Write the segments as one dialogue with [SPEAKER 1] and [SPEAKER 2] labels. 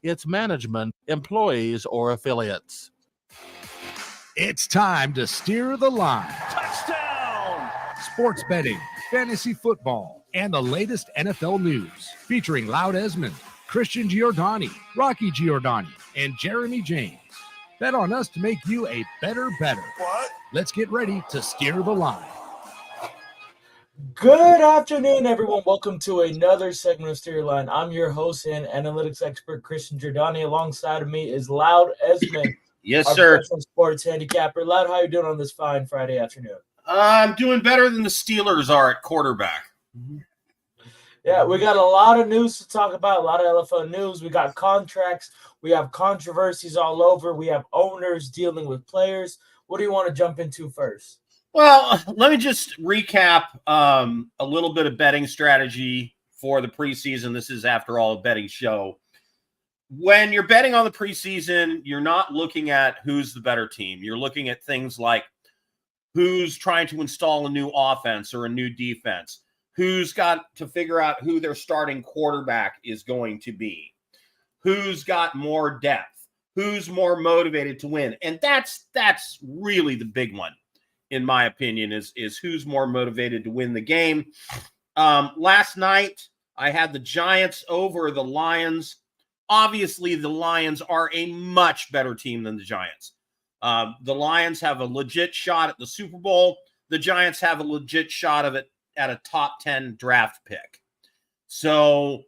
[SPEAKER 1] its management, employees, or affiliates.
[SPEAKER 2] It's time to steer the line.
[SPEAKER 3] Touchdown!
[SPEAKER 2] Sports betting, fantasy football, and the latest NFL news. Featuring Loudesmond, Christian Giordani, Rocky Giordani, and Jeremy James. Bet on us to make you a better better.
[SPEAKER 3] What?
[SPEAKER 2] Let's get ready to steer the line.
[SPEAKER 4] Good afternoon, everyone. Welcome to another segment of Steer Your Line. I'm your host and analytics expert, Christian Giordani. Alongside of me is Loudesmond.
[SPEAKER 5] Yes,
[SPEAKER 4] our
[SPEAKER 5] sir.
[SPEAKER 4] professional sports handicapper. Loud, how you doing on this fine Friday afternoon?
[SPEAKER 5] I'm doing better than the Steelers are at quarterback.
[SPEAKER 4] Yeah, we got a lot of news to talk about, a lot of LFL news. We got contracts. We have controversies all over. We have owners dealing with players. What do you want to jump into first?
[SPEAKER 5] Well, let me just recap a little bit of betting strategy for the preseason. This is, after all, a betting show. When you're betting on the preseason, you're not looking at who's the better team. You're looking at things like who's trying to install a new offense or a new defense, who's got to figure out who their starting quarterback is going to be, who's got more depth, who's more motivated to win. And that's really the big one, in my opinion, is who's more motivated to win the game. Last night, I had the Giants over the Lions. Obviously, the Lions are a much better team than the Giants. The Lions have a legit shot at the Super Bowl. The Giants have a legit shot of it at a top 10 draft pick. So,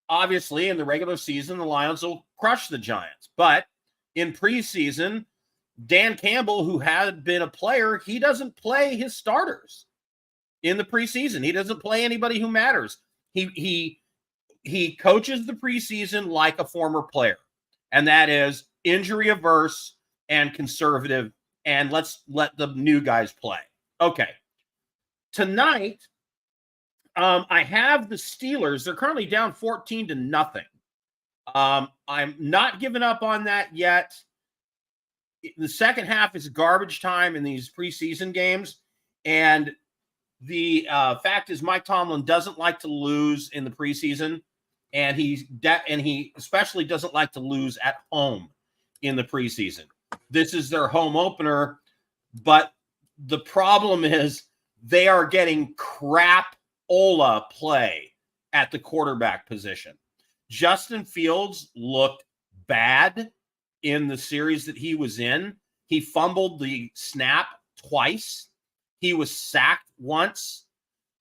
[SPEAKER 5] obviously, in the regular season, the Lions will crush the Giants. But in preseason, Dan Campbell, who had been a player, he doesn't play his starters in the preseason. He doesn't play anybody who matters. He coaches the preseason like a former player, and that is injury averse and conservative, and let's let the new guys play. Okay. Tonight, I have the Steelers. They're currently down 14-0. I'm not giving up on that yet. The second half is garbage time in these preseason games, and the fact is Mike Tomlin doesn't like to lose in the preseason, and he especially doesn't like to lose at home in the preseason. This is their home opener, but the problem is they are getting crap-ola play at the quarterback position. Justin Fields looked bad in the series that he was in. He fumbled the snap twice. He was sacked once.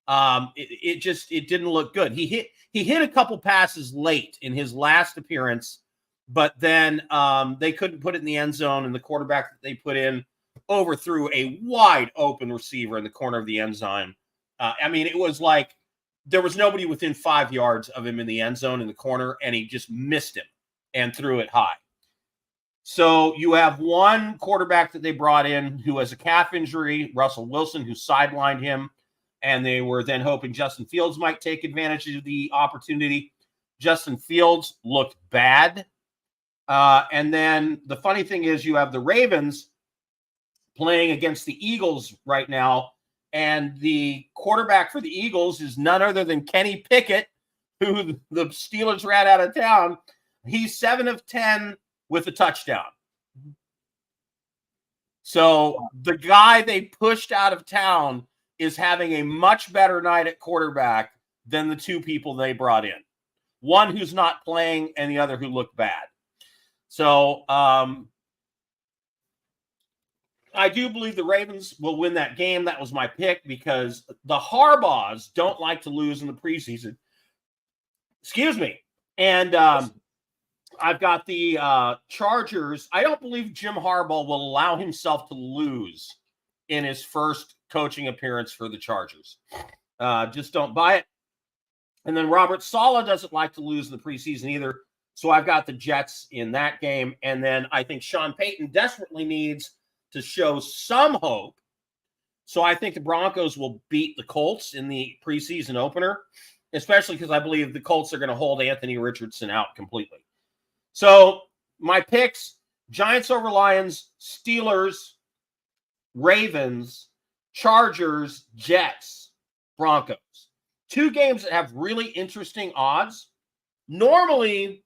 [SPEAKER 5] It didn't look good. He hit a couple passes late in his last appearance, but then they couldn't put it in the end zone, and the quarterback that they put in overthrew a wide open receiver in the corner of the end zone. It was like there was nobody within 5 yards of him in the end zone in the corner, and he just missed him and threw it high. So you have one quarterback that they brought in who has a calf injury, Russell Wilson, who sidelined him, and they were then hoping Justin Fields might take advantage of the opportunity. Justin Fields looked bad. And then the funny thing is you have the Ravens playing against the Eagles right now, and the quarterback for the Eagles is none other than Kenny Pickett, who the Steelers ran out of town. He's 7 of 10 with a touchdown. So the guy they pushed out of town is having a much better night at quarterback than the two people they brought in. One who's not playing and the other who looked bad. So I do believe the Ravens will win that game. That was my pick because the Harbaughs don't like to lose in the preseason. Excuse me. And I've got the Chargers. I don't believe Jim Harbaugh will allow himself to lose in his first coaching appearance for the Chargers. Just don't buy it. And then Robert Saleh doesn't like to lose in the preseason either. So I've got the Jets in that game. And then I think Sean Payton desperately needs to show some hope. So I think the Broncos will beat the Colts in the preseason opener, especially because I believe the Colts are going to hold Anthony Richardson out completely. So my picks, Giants over Lions, Steelers, Ravens, Chargers, Jets, Broncos. Two games that have really interesting odds. Normally,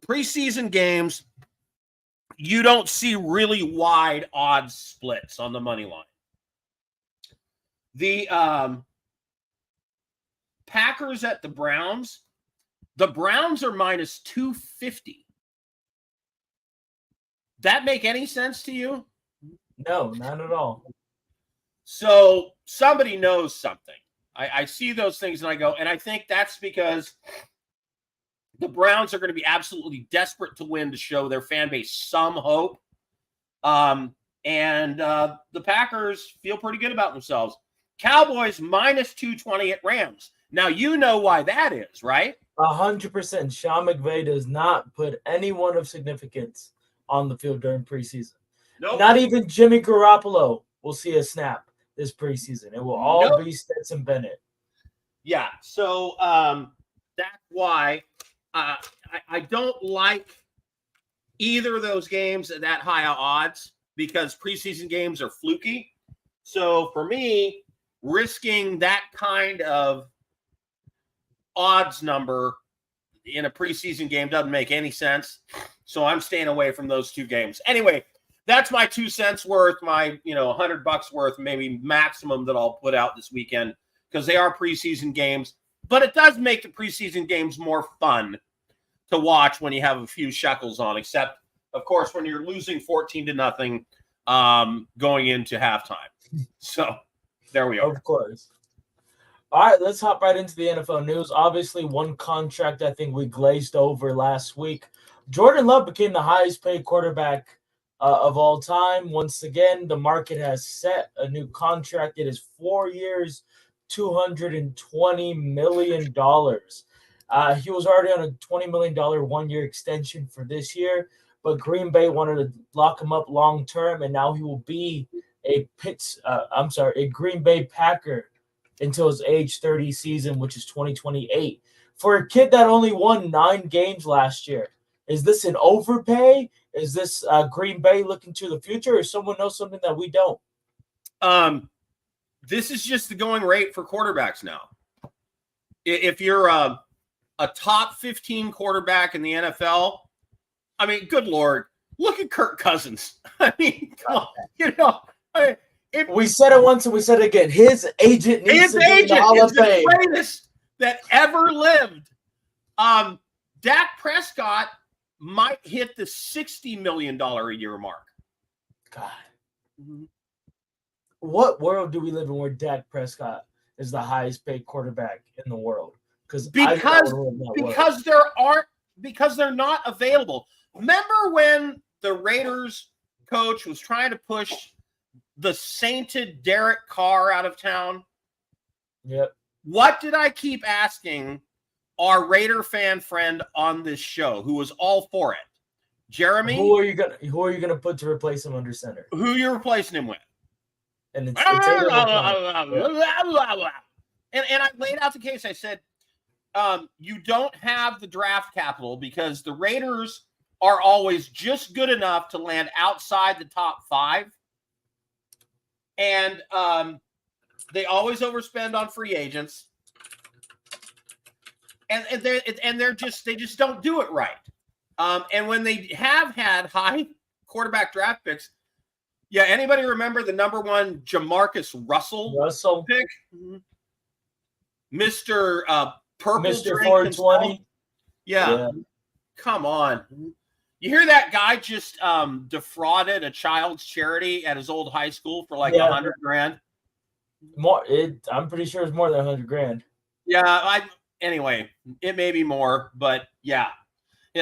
[SPEAKER 5] preseason games, you don't see really wide odds splits on the money line. The Packers at the Browns are minus 250. That make any sense to you?
[SPEAKER 4] No, not at all.
[SPEAKER 5] So somebody knows something. I see those things and I go, and I think that's because the Browns are going to be absolutely desperate to win to show their fan base some hope. And the Packers feel pretty good about themselves. Cowboys minus 220 at Rams. Now, you know why that is, right?
[SPEAKER 4] 100%. Sean McVay does not put anyone of significance on the field during preseason.
[SPEAKER 5] Nope.
[SPEAKER 4] Not even Jimmy Garoppolo will see a snap this preseason. It will all be Stetson Bennett.
[SPEAKER 5] Yeah, so that's why I don't like either of those games at that high odds because preseason games are fluky. So for me, risking that kind of odds number in a preseason game doesn't make any sense. So I'm staying away from those two games. Anyway, that's my 2 cents worth, my $100 worth, maybe maximum that I'll put out this weekend because they are preseason games. But it does make the preseason games more fun to watch when you have a few shekels on, except, of course, when you're losing 14-0 going into halftime. So there we are.
[SPEAKER 4] Of course. All right, let's hop right into the NFL news. Obviously, one contract I think we glazed over last week. Jordan Love became the highest paid quarterback of all time. Once again, the market has set a new contract. It is 4 years, $220 million. He was already on a $20 million 1-year extension for this year, but Green Bay wanted to lock him up long term, and now he will be a Green Bay Packer until his age 30 season, which is 2028. For a kid that only won 9 games last year, is this an overpay? Is this Green Bay looking to the future, or someone knows something that we don't?
[SPEAKER 5] This is just the going rate for quarterbacks now. If you're a top 15 quarterback in the NFL, I mean, good Lord, look at Kirk Cousins. I mean, come on,
[SPEAKER 4] we said it once and we said it again. His agent needs to be in the Hall of Fame.
[SPEAKER 5] The greatest that ever lived. Dak Prescott might hit the $60 million a year mark.
[SPEAKER 4] God. Mm-hmm. What world do we live in where Dak Prescott is the highest paid quarterback in the world? Because
[SPEAKER 5] they're not available. Remember when the Raiders coach was trying to push the sainted Derek Carr out of town?
[SPEAKER 4] Yep.
[SPEAKER 5] What did I keep asking our Raider fan friend on this show who was all for it? Jeremy?
[SPEAKER 4] Who are you gonna put to replace him under center?
[SPEAKER 5] Who you're replacing him with?
[SPEAKER 4] And it's
[SPEAKER 5] and I laid out the case. I said, you don't have the draft capital because the Raiders are always just good enough to land outside the top 5. And they always overspend on free agents. And they just don't do it right. And when they have had high quarterback draft picks, yeah, anybody remember the number 1 Jamarcus Russell pick? Mm-hmm. Mr. Purple
[SPEAKER 4] Mr.
[SPEAKER 5] Drink
[SPEAKER 4] 420.
[SPEAKER 5] Yeah. Come on. You hear that guy just defrauded a child's charity at his old high school for like $100,000?
[SPEAKER 4] I'm pretty sure it's more than $100,000.
[SPEAKER 5] Yeah, anyway, it may be more, but yeah.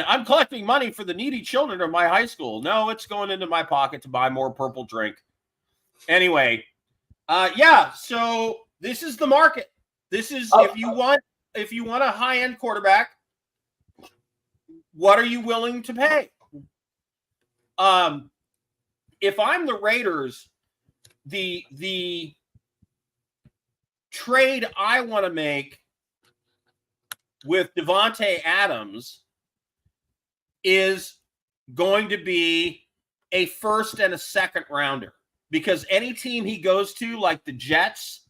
[SPEAKER 5] I'm collecting money for the needy children of my high school. No, it's going into my pocket to buy more Purple Drink. Anyway, so this is the market. This is if you want a high-end quarterback, what are you willing to pay? If I'm the Raiders, the trade I want to make with Devontae Adams is going to be a 1st and a 2nd rounder, because any team he goes to, like the Jets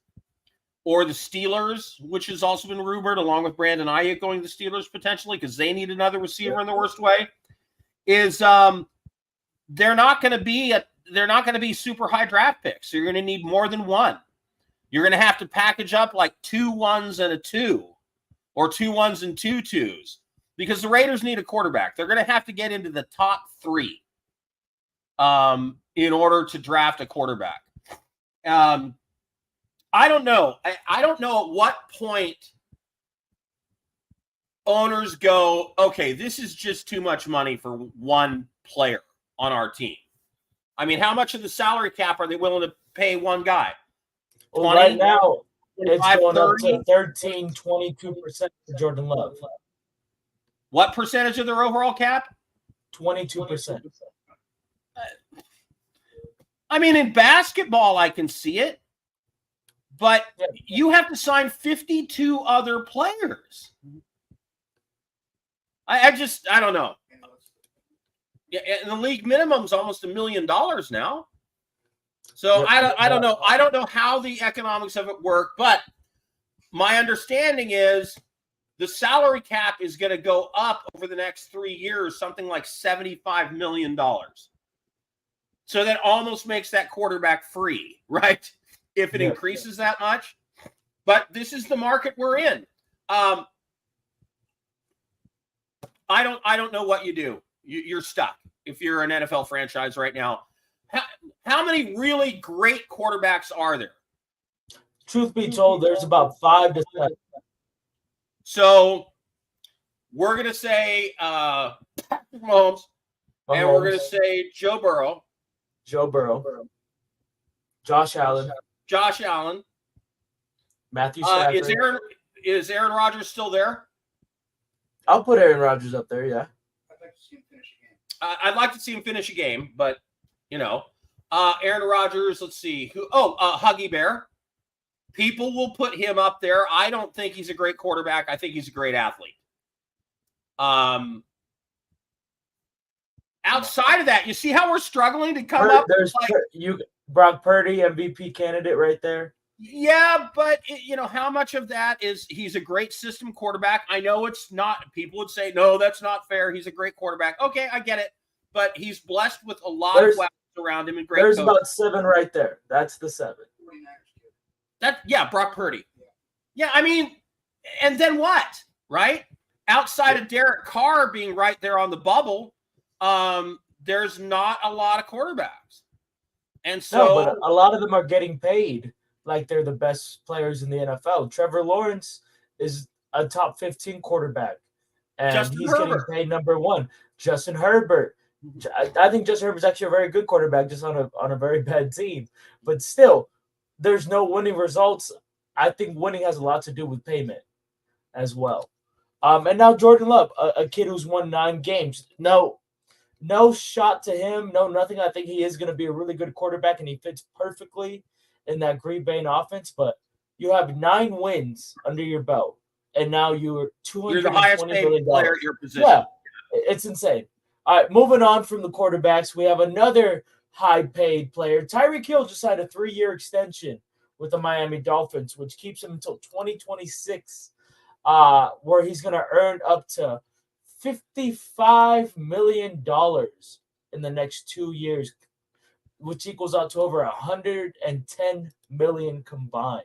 [SPEAKER 5] or the Steelers, which has also been rumored, along with Brandon Ayuk going to the Steelers potentially because they need another receiver in the worst way, is they're not going to be super high draft picks. So you're going to need more than one. You're going to have to package up like 2 1s and a 2, or 2 1s and 2 2s, because the Raiders need a quarterback. They're going to have to get into the top 3 in order to draft a quarterback. I don't know. I don't know at what point owners go, okay, this is just too much money for one player on our team. I mean, how much of the salary cap are they willing to pay one guy?
[SPEAKER 4] 20, well, right now, it's going 30? Up to 13, 22% for Jordan Love.
[SPEAKER 5] What percentage of their overall cap?
[SPEAKER 4] 22%.
[SPEAKER 5] I mean, in basketball, I can see it. But you have to sign 52 other players. I don't know. Yeah, and the league minimum is almost $1 million now. So I don't know. I don't know how the economics of it work, but my understanding is the salary cap is going to go up over the next 3 years, something like $75 million. So that almost makes that quarterback free, right? If it increases that much. But this is the market we're in. I don't know what you do. You're stuck if you're an NFL franchise right now. How many really great quarterbacks are there?
[SPEAKER 4] Truth be told, there's about 5 to 7.
[SPEAKER 5] So we're going to say Mahomes, and we're going to say Joe Burrow.
[SPEAKER 4] Josh Allen. Matthew Stafford.
[SPEAKER 5] Is Aaron Rodgers still there?
[SPEAKER 4] I'll put Aaron Rodgers up there, yeah.
[SPEAKER 5] I'd like to see him finish a game, but, Aaron Rodgers, let's see. Huggy Bear. People will put him up there. I don't think he's a great quarterback. I think he's a great athlete. Outside of that, you see how we're struggling to come up with
[SPEAKER 4] Brock Purdy, MVP candidate right there.
[SPEAKER 5] Yeah, but how much of that is he's a great system quarterback? I know it's not. People would say, no, that's not fair. He's a great quarterback. Okay, I get it. But he's blessed with a lot of weapons around him and great
[SPEAKER 4] There's
[SPEAKER 5] coaches.
[SPEAKER 4] About 7 right there. That's the 7.
[SPEAKER 5] Brock Purdy. Yeah, I mean, and then what, right? Outside of Derek Carr being right there on the bubble, there's not a lot of quarterbacks. And so
[SPEAKER 4] but a lot of them are getting paid like they're the best players in the NFL. Trevor Lawrence is a top 15 quarterback, and he's getting paid number 1. Justin Herbert. I think Justin Herbert's actually a very good quarterback, just on a very bad team. But still, there's no winning results. I think winning has a lot to do with payment as well. And now Jordan Love, a kid who's won 9 games. No shot to him. No, nothing. I think he is going to be a really good quarterback, and he fits perfectly in that Green Bay offense. But you have 9 wins under your belt, and now you're
[SPEAKER 5] You're the highest paid player at your position.
[SPEAKER 4] Yeah, it's insane. All right, moving on from the quarterbacks, we have another high-paid player. Tyreek Hill just signed a 3-year extension with the Miami Dolphins, which keeps him until 2026, where he's going to earn up to $55 million in the next 2 years, which equals out to over $110 million combined.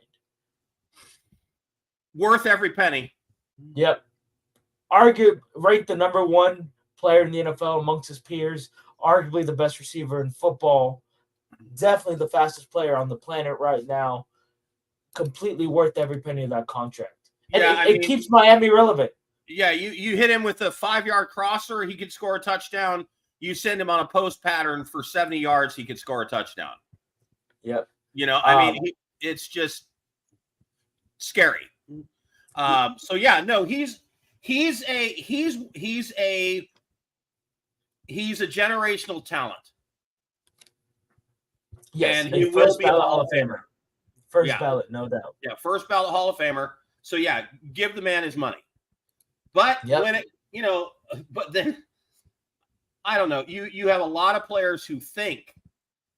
[SPEAKER 5] Worth every penny.
[SPEAKER 4] Yep. Ranked the number 1 player in the NFL amongst his peers, arguably the best receiver in football, definitely the fastest player on the planet right now, completely worth every penny of that contract. And it keeps Miami relevant.
[SPEAKER 5] Yeah, you hit him with a 5-yard crosser, he could score a touchdown. You send him on a post pattern for 70 yards, he could score a touchdown.
[SPEAKER 4] Yep.
[SPEAKER 5] It's just scary. So yeah, no, he's a generational talent.
[SPEAKER 4] Yes,
[SPEAKER 5] and he will be a Hall of Famer.
[SPEAKER 4] First ballot, no doubt.
[SPEAKER 5] Yeah, first ballot Hall of Famer. So yeah, give the man his money. But when it, but then I don't know. You have a lot of players who think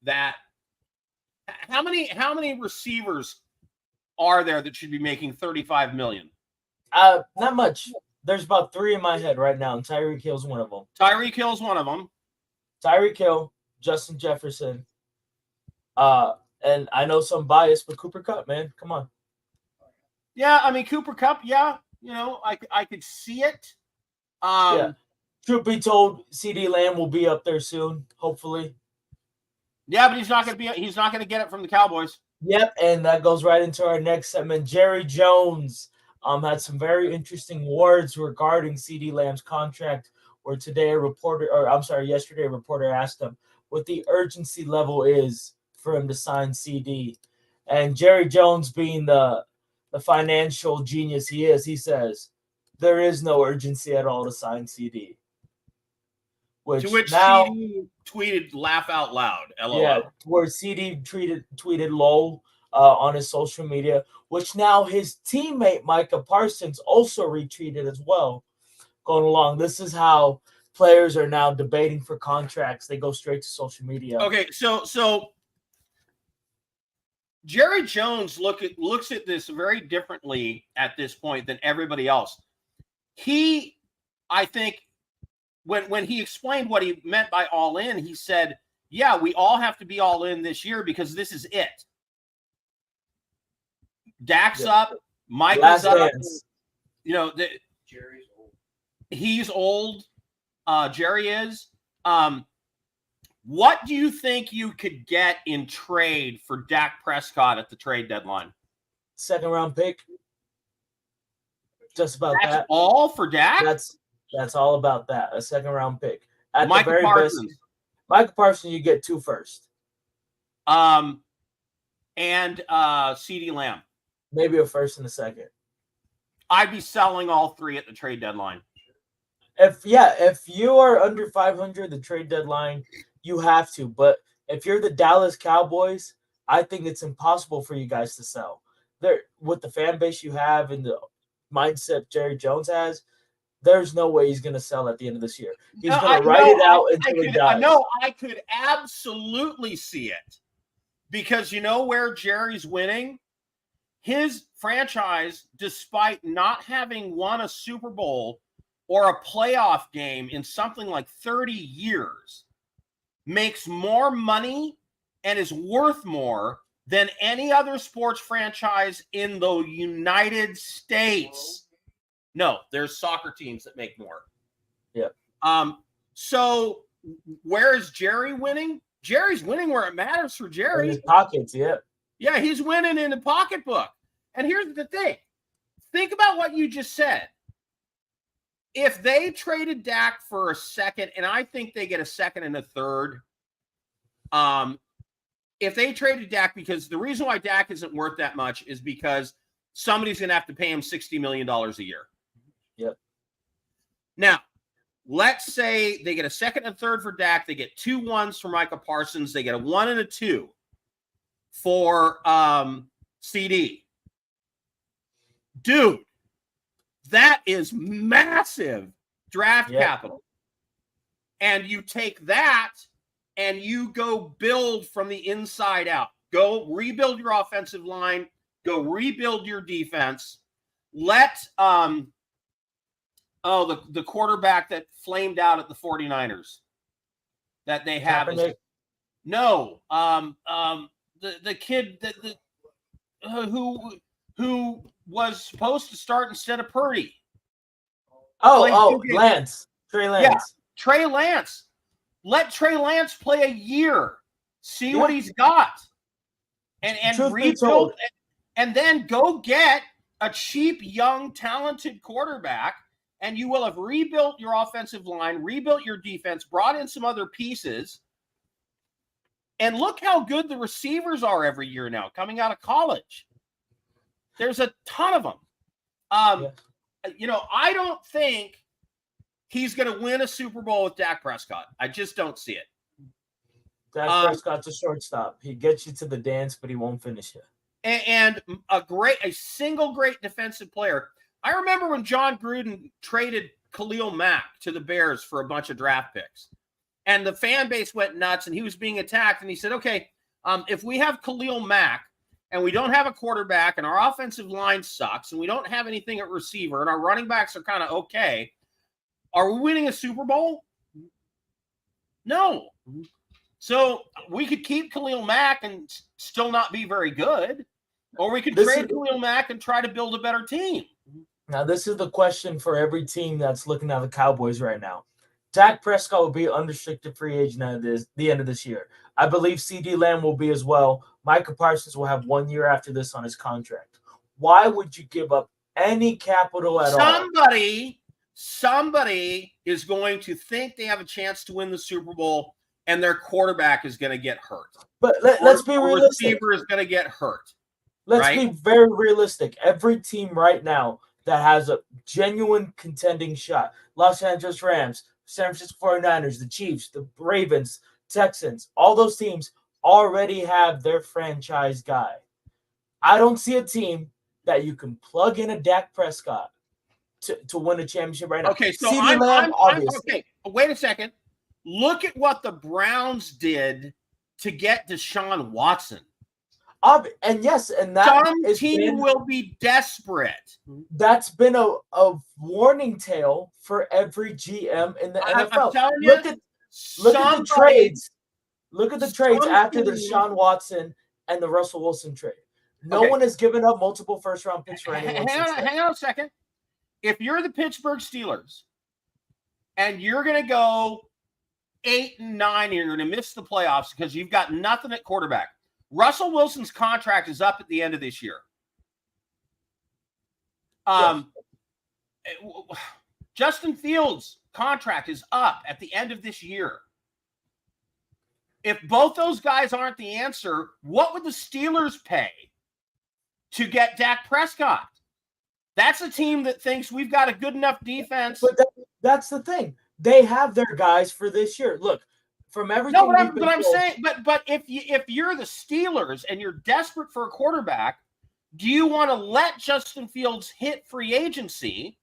[SPEAKER 5] that how many receivers are there that should be making $35 million?
[SPEAKER 4] Not much. There's about 3 in my head right now, and Tyreek Hill's one of them.
[SPEAKER 5] Tyreek Hill's one of them.
[SPEAKER 4] Tyreek Hill, Justin Jefferson, and I know some bias, but Cooper Kupp, man, come on.
[SPEAKER 5] Yeah, I mean Cooper Kupp. Yeah, I could see it.
[SPEAKER 4] Yeah. Truth be told, CeeDee Lamb will be up there soon, hopefully.
[SPEAKER 5] Yeah, but he's not going to get it from the Cowboys.
[SPEAKER 4] Yep, and that goes right into our next segment. Jerry Jones had some very interesting words regarding CeeDee Lamb's contract. Where yesterday a reporter asked him what the urgency level is for him to sign CD. And Jerry Jones, being the financial genius he is, he says there is no urgency at all to sign CD.
[SPEAKER 5] To which now, CD tweeted laugh out loud. LOL.
[SPEAKER 4] Yeah, where CD tweeted lol on his social media, which now his teammate Micah Parsons also retweeted as well. Going along, this is how players are now debating for contracts. They go straight to social media.
[SPEAKER 5] Okay, so Jerry Jones looks at this very differently at this point than everybody else. I think, when he explained what he meant by all in, he said, "Yeah, we all have to be all in this year because this is it." Dak's up, Micah's up.
[SPEAKER 3] Jerry's old.
[SPEAKER 5] He's old. Jerry is. What do you think you could get in trade for Dak Prescott at the trade deadline?
[SPEAKER 4] 2nd round pick. Just about
[SPEAKER 5] That's
[SPEAKER 4] that.
[SPEAKER 5] all for Dak?
[SPEAKER 4] That's all about that. A 2nd round pick. At
[SPEAKER 5] Micah
[SPEAKER 4] the very
[SPEAKER 5] Parsons.
[SPEAKER 4] best, Micah Parsons, you get 2 first.
[SPEAKER 5] And CeeDee Lamb.
[SPEAKER 4] Maybe a first and a second.
[SPEAKER 5] I'd be selling all 3 at the trade deadline.
[SPEAKER 4] If you are under 500, the trade deadline, you have to. But if you're the Dallas Cowboys, I think it's impossible for you guys to sell. With the fan base you have and the mindset Jerry Jones has, there's no way he's going to sell at the end of this year. He's going to write it out until he dies.
[SPEAKER 5] I could absolutely see it. Because you know where Jerry's winning? His franchise, despite not having won a Super Bowl or a playoff game in something like 30 years, makes more money and is worth more than any other sports franchise in the United States. No, there's soccer teams that make more.
[SPEAKER 4] Yeah.
[SPEAKER 5] So where is Jerry winning? Jerry's winning where it matters for Jerry.
[SPEAKER 4] In his pockets, yeah.
[SPEAKER 5] Yeah, he's winning in the pocketbook. And here's the thing. Think about what you just said. If they traded Dak for a second, and I think they get a second and a third, if they traded Dak, because the reason why Dak isn't worth that much is because somebody's going to have to pay him $60 million a year.
[SPEAKER 4] Yep.
[SPEAKER 5] Now, let's say they get a second and third for Dak. They get 2 1s for Micah Parsons. They get a 1 and a 2 for CD. Dude, that is massive draft capital. And you take that and you go build from the inside out. Go rebuild your offensive line. Go rebuild your defense. Let the quarterback that flamed out at the 49ers that they have is, no, the kid that who was supposed to start instead of Purdy.
[SPEAKER 4] Lance. Trey Lance.
[SPEAKER 5] Yeah, Trey Lance. Let Trey Lance play a year. See what he's got. And rebuild, and then go get a cheap, young, talented quarterback, and you will have rebuilt your offensive line, rebuilt your defense, brought in some other pieces. And look how good the receivers are every year now coming out of college. There's a ton of them. I don't think he's going to win a Super Bowl with Dak Prescott. I just don't see it.
[SPEAKER 4] Dak Prescott's a shortstop. He gets you to the dance, but he won't finish it.
[SPEAKER 5] And a single great defensive player. I remember when John Gruden traded Khalil Mack to the Bears for a bunch of draft picks. And the fan base went nuts, and he was being attacked. And he said, okay, if we have Khalil Mack, and we don't have a quarterback, and our offensive line sucks, and we don't have anything at receiver, and our running backs are kind of okay, are we winning a Super Bowl? No. So we could keep Khalil Mack and still not be very good, or we could trade Khalil Mack and try to build a better team.
[SPEAKER 4] Now, this is the question for every team that's looking at the Cowboys right now. Dak Prescott will be an unrestricted free agent at the end of this year. I believe CD Lamb will be as well. Micah Parsons will have 1 year after this on his contract. Why would you give up any capital at all?
[SPEAKER 5] Somebody is going to think they have a chance to win the Super Bowl, and their quarterback is going to get hurt.
[SPEAKER 4] But let's be realistic.
[SPEAKER 5] Receiver is going to get hurt.
[SPEAKER 4] Let's be very realistic. Every team right now that has a genuine contending shot, Los Angeles Rams, San Francisco 49ers, the Chiefs, the Ravens, Texans, all those teams already have their franchise guy. I don't see a team that you can plug in a Dak Prescott to win a championship right now.
[SPEAKER 5] Okay, so
[SPEAKER 4] obviously.
[SPEAKER 5] Okay. Wait a second. Look at what the Browns did to get Deshaun Watson.
[SPEAKER 4] And yes, and that
[SPEAKER 5] some team will be desperate.
[SPEAKER 4] That's been a warning tale for every GM in the NFL.
[SPEAKER 5] I'm telling you,
[SPEAKER 4] look at the trades. Look at the trades after the Deshaun Watson and the Russell Wilson trade. No one has given up multiple first-round picks for anyone.
[SPEAKER 5] Hang on a second. If you're the Pittsburgh Steelers and you're going to go 8-9 and you're going to miss the playoffs because you've got nothing at quarterback, Russell Wilson's contract is up at the end of this year. Justin Fields' contract is up at the end of this year. If both those guys aren't the answer, what would the Steelers pay to get Dak Prescott? That's a team that thinks we've got a good enough defense.
[SPEAKER 4] But that's the thing. They have their guys for this year. Look, from everything.
[SPEAKER 5] No, but I'm saying, but if you're the Steelers and you're desperate for a quarterback, do you want to let Justin Fields hit free agency,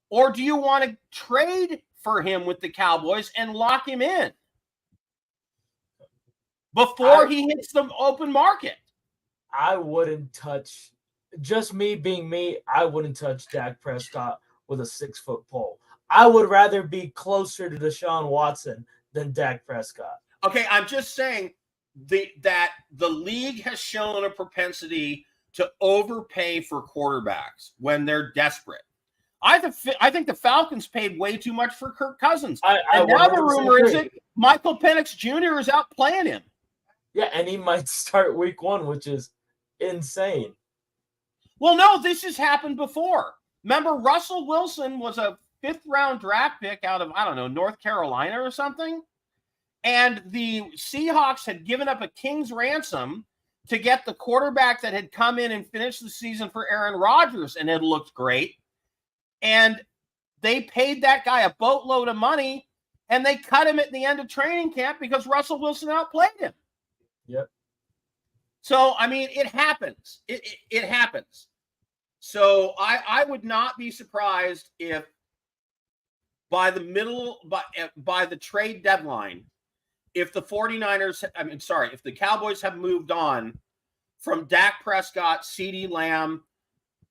[SPEAKER 5] or do you want to trade for him with the Cowboys and lock him in before he hits the open market?
[SPEAKER 4] I wouldn't touch. Just me being me, I wouldn't touch Dak Prescott with a 6-foot pole. I would rather be closer to Deshaun Watson than Dak Prescott.
[SPEAKER 5] Okay, I'm just saying that the league has shown a propensity to overpay for quarterbacks when they're desperate. I think the Falcons paid way too much for Kirk Cousins. And now the rumor is that Michael Penix Jr. is out playing him.
[SPEAKER 4] Yeah, and he might start week 1, which is insane.
[SPEAKER 5] Well, no, this has happened before. Remember, Russell Wilson was a 5th-round draft pick out of, I don't know, North Carolina or something. And the Seahawks had given up a king's ransom to get the quarterback that had come in and finished the season for Aaron Rodgers and had looked great. And they paid that guy a boatload of money, and they cut him at the end of training camp because Russell Wilson outplayed him.
[SPEAKER 4] Yep.
[SPEAKER 5] So, I mean, it happens. It happens. So I would not be surprised if by the trade deadline, if the 49ers, if the Cowboys have moved on from Dak Prescott, CeeDee Lamb,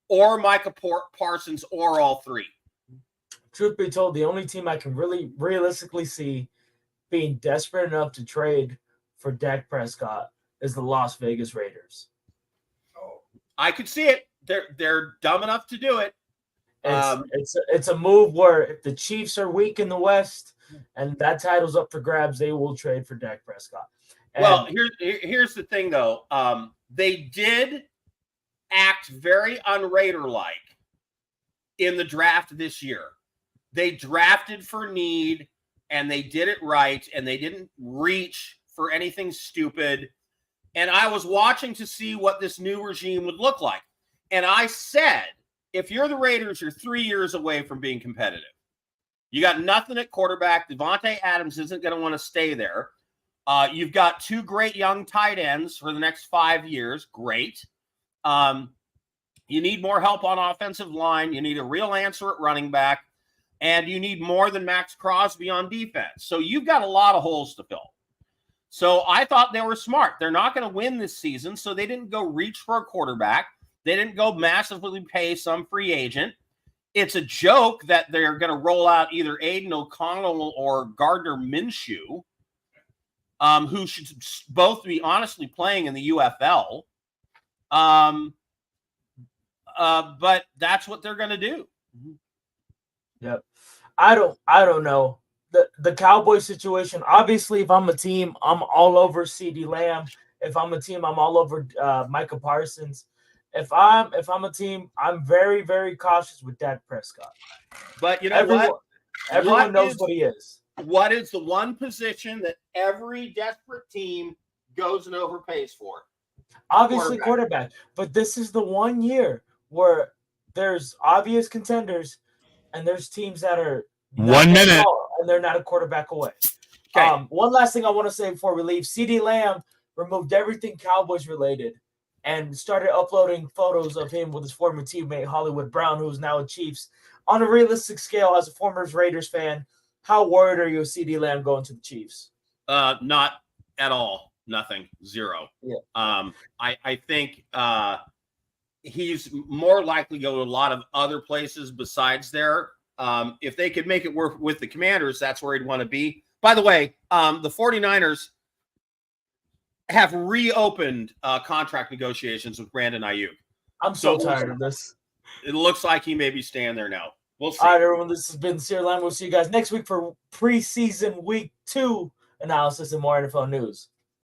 [SPEAKER 5] or Micah Parsons, or all three.
[SPEAKER 4] Truth be told, the only team I can really realistically see being desperate enough to trade for Dak Prescott is the Las Vegas Raiders.
[SPEAKER 5] I could see it. They're dumb enough to do it.
[SPEAKER 4] It's a move where if the Chiefs are weak in the West and that title's up for grabs, they will trade for Dak Prescott.
[SPEAKER 5] Well, here's the thing, though. They did act very un-Raider-like in the draft this year. They drafted for need, and they did it right, and they didn't reach for anything stupid. And I was watching to see what this new regime would look like. And I said, if you're the Raiders, you're 3 years away from being competitive. You got nothing at quarterback. Devontae Adams isn't going to want to stay there. You've got 2 great young tight ends for the next 5 years. Great. You need more help on offensive line. You need a real answer at running back. And you need more than Max Crosby on defense. So you've got a lot of holes to fill. So I thought they were smart. They're not going to win this season, so they didn't go reach for a quarterback. They didn't go massively pay some free agent. It's a joke that they're going to roll out either Aiden O'Connell or Gardner Minshew, who should both be honestly playing in the UFL. But that's what they're going to do.
[SPEAKER 4] Yep. I don't know. The Cowboys situation, obviously, if I'm a team, I'm all over CeeDee Lamb. If I'm a team, I'm all over Micah Parsons. If I'm a team, I'm very, very cautious with Dak Prescott.
[SPEAKER 5] But you know
[SPEAKER 4] everyone knows what he is.
[SPEAKER 5] What is the one position that every desperate team goes and overpays for?
[SPEAKER 4] Obviously quarterback. But this is the one year where there's obvious contenders and there's teams that are
[SPEAKER 1] 1 minute
[SPEAKER 4] and they're not a quarterback away.
[SPEAKER 5] Okay.
[SPEAKER 4] One last thing I want to say before we leave. CeeDee Lamb removed everything Cowboys related and started uploading photos of him with his former teammate Hollywood Brown, who's now a Chiefs. On a realistic scale, as a former Raiders fan, how worried are you of CeeDee Lamb going to the Chiefs?
[SPEAKER 5] Not at all. Nothing. Zero.
[SPEAKER 4] Yeah.
[SPEAKER 5] I think he's more likely to go to a lot of other places besides there. If they could make it work with the Commanders, that's where he'd want to be. By the way, the 49ers have reopened contract negotiations with Brandon Ayuk.
[SPEAKER 4] I'm so tired of this.
[SPEAKER 5] It looks like he may be staying there now. We'll see.
[SPEAKER 4] All right, everyone. This has been Sierra Lamb. We'll see you guys next week for preseason week 2 analysis and more NFL news.